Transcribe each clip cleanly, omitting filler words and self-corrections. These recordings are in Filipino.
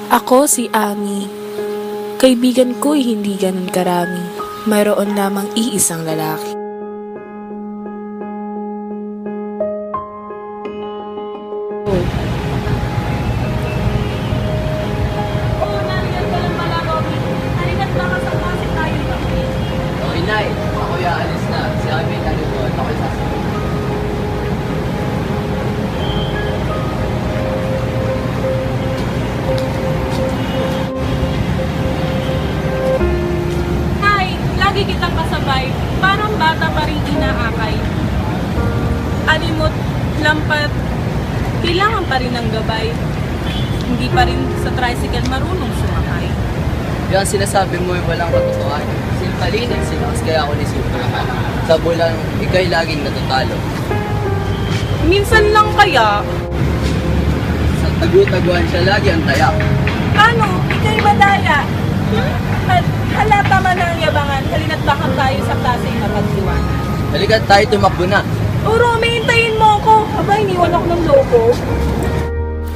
Ako si Ami. Kaibigan ko'y hindi ganun karami. Mayroon lamang iisang lalaki. O inay, ako'y aalis na. Si Ami nalipod. Ako'y sasabihin. Hi, lagi kitang kasabay. Parang bata pa rin inaakay. Alimot, lampat, kailangan pa rin ng gabay. Hindi pa rin sa tricycle marunong sumakay. Yung sinasabi mo ay walang katotohanan. Sinpalinan sinas kaya ako nisipulahan. Sa bulan, ikay laging natatalo. Minsan lang kaya, Sa tagu-taguan siya lagi ang tayak. ano, ikay madaya. Halata man ang yabangan, halina't bakang tayo sa klaseng mapagdiwanan. Halika't tayo tumakbo na. O Romy, hintayin mo ako. Aba, iniwan ako ng loko.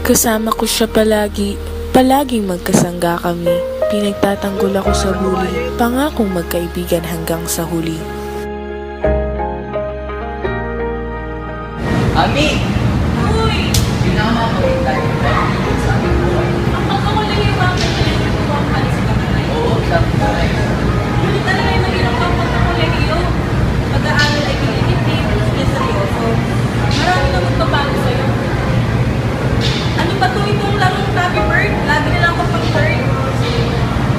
Kasama ko siya palagi. Palaging magkasangga kami. Pinagtatanggol ako sa huli. Pangakong magkaibigan hanggang sa huli. Ami! Uy, Ginama mo rin tayo. Pag-ibig sa ating buhay. ang pagkakulihiwang na talaga ko ang halis ka na tayo. Oo, sabi ko na yun. Hindi talaga yung naging ang pagkakulihiyo. Pag-aaral ay kinikitin, na seryoso. Marami na magbabago sa'yo. Ano ba ito itong larong Flappy Bird? Lagi na lang ako pag-bird.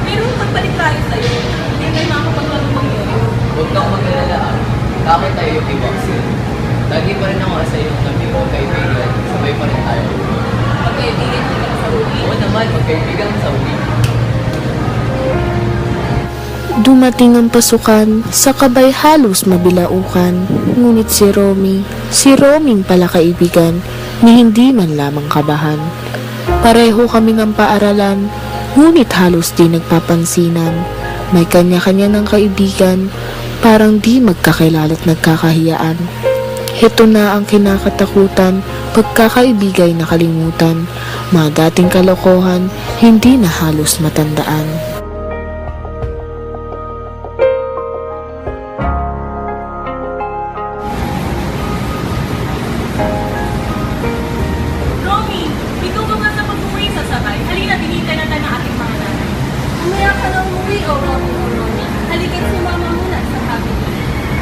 Pero pagbalik tayo sa'yo, hindi kayo makakapaglalong mag-yoyo. Huwag kang mag-alala. Bakit tayo yung i-boxing? Lagi pa rin ako sa iyong tabi ko, kaibigan. Sabay pa rin tayo. Pagkaibigan hanggang sa huli. Oo naman, magkaibigan sa uli. Dumating ang pasukan, sa kabay halos mabilaukan. Ngunit si Roming pala kaibigan, ni hindi man lamang kabahan. Pareho kaming ang paaralan, ngunit halos di nagpapansinan. May kanya-kanya ng kaibigan, parang di magkakilala't nagkakahiyaan. Heto na ang kinakatakutan, pagkakaibigay nakalimutan. Mga dating kalokohan, hindi na halos matandaan. Romy, ikaw ba nga sa pag-uwi sa sakay? Halina, binintay na tayo ng ating mga nanay. Umaya ka na umuwi, o Romy. Halika't sumama muna sa cabinet.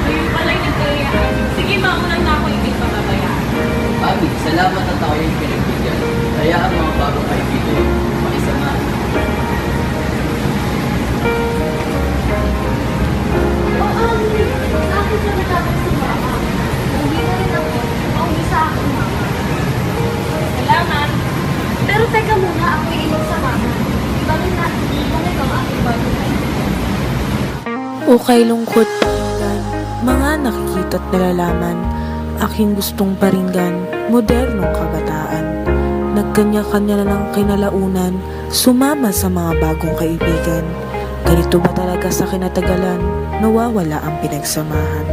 Ayun pala'y nagkayaan. Sige, maunan na ako, hindi pa babayaan. Ami, salamat at ako yung pinagbigyan. Kaya ang mga bagong kaibigan, makisama. Akin na natapos sumama. Uwi na rin ako. Pauwi sa akin, mama. Salamat. Pero teka muna, ako iinom sa mama. Ibalik ang aking bagong kaibigan. Ukay lungkot pakinggan, mga nakikita't nalalaman, aking gustong paringgan, modernong kabataan. Nagkanya-kanya na ng kinalaunan, sumama sa mga bagong kaibigan. Ganito ba talaga sa kinatagalan, nawawala ang pinagsamahan?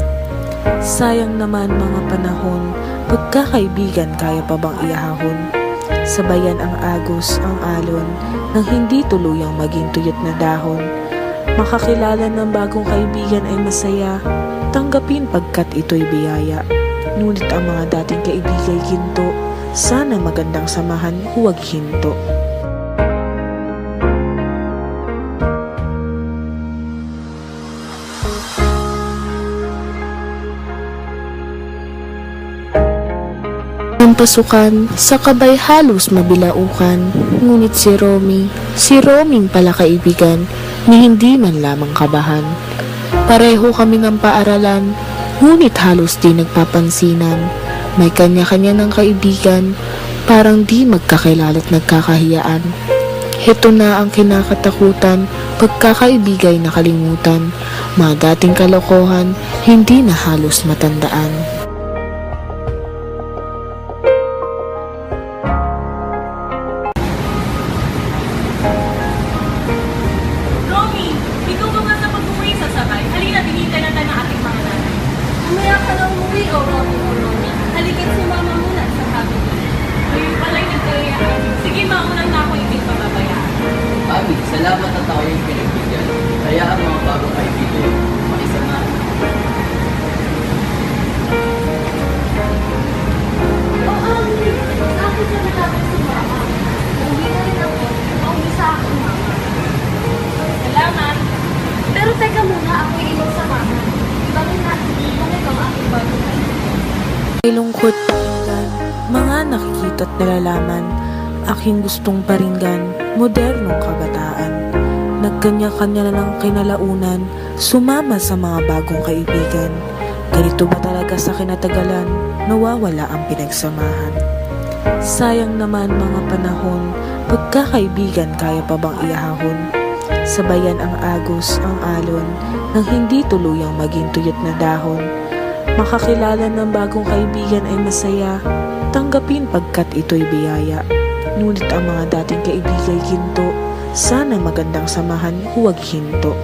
Sayang naman mga panahon, pagkakaibigan kaya pa bang iahahon? Sabayan ang agos, ang alon, nang hindi tuluyang maging tuyot na dahon. Makakilala ng bagong kaibigan ay masaya, tanggapin pagkat ito'y biyaya. Ngunit ang mga dating kaibigay ginto, sana magandang samahan, huwag hinto. Ang pasukan, sa kabay halos mabilaukan. Ngunit si Roming pala kaibigan, ni hindi man lamang kabahan. Pareho kaming ang paaralan, ngunit halos di nagpapansinan. May kanya-kanya ng kaibigan, parang di magkakilala't nagkakahiyaan. Heto na ang kinakatakutan, pagkakaibigay nakalimutan. Mga dating kalokohan, hindi na halos matandaan. Romy, ikaw ba nga sa pag-uwi sa sakay? Halina, binintay na tayo ng ating mga nanay. Umaya ka na umuwi, o Romy. Halika't sumama muna sa cabinet. Ayun pala'y nagkayaan. Sige, maunan na ako, hindi pa babayaan. Salamat at ako yung pinagbigyan. Kaya ang mga bagong kaibigan, makisama. Bakit ka natapos sumama? Uwi na rin ako. Pauwi sa akin, mama. Salamat. Pero teka muna, ako iiwan sa mama. Bakit ikaw ang aking bagong kaibigan? May lungkot pakinggan, mga nakikita't nalalaman, aking gustong paringgan, modernong kabataan. Nagkanya-kanya na ng kinalaunan, sumama sa mga bagong kaibigan. Ganito ba talaga sa kinatagalan, nawawala ang pinagsamahan? Sayang naman mga panahon, pagkakaibigan kaya pa bang iahon? Sabayan ang agos, ang alon, nang hindi tuluyang maging tuyot na dahon. Makakilala ng bagong kaibigan ay masaya, tanggapin pagkat ito'y biyaya. Ngunit ang mga dating kaibigay ginto, sana magandang samahan, huwag hinto.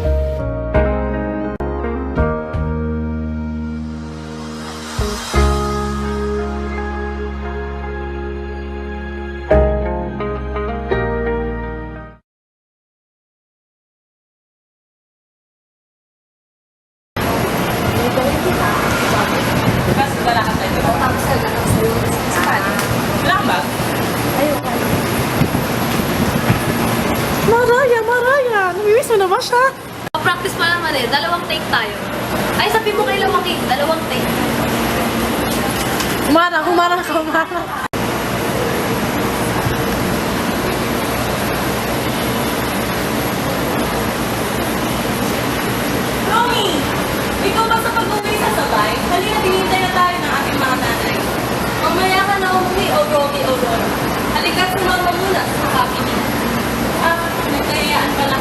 Kasi wala ka tayo. Tapos na lang sa'yo. Wala ka ba? Ayoko. Maraya! Namimiss mo na ba siya? Practice pa naman eh. 2 take tayo. Ay, sabi mo kay Lumaki. 2 take. Humara ka. Romy! Ikaw ba sa pag-uwi sa sabay? Halina, tinintay na tayo ng ating mga nanay. Mamaya ka na umuwi o Romy o Ron. Halika, sumama muna sa happy meal. Ah, nagkayaan pala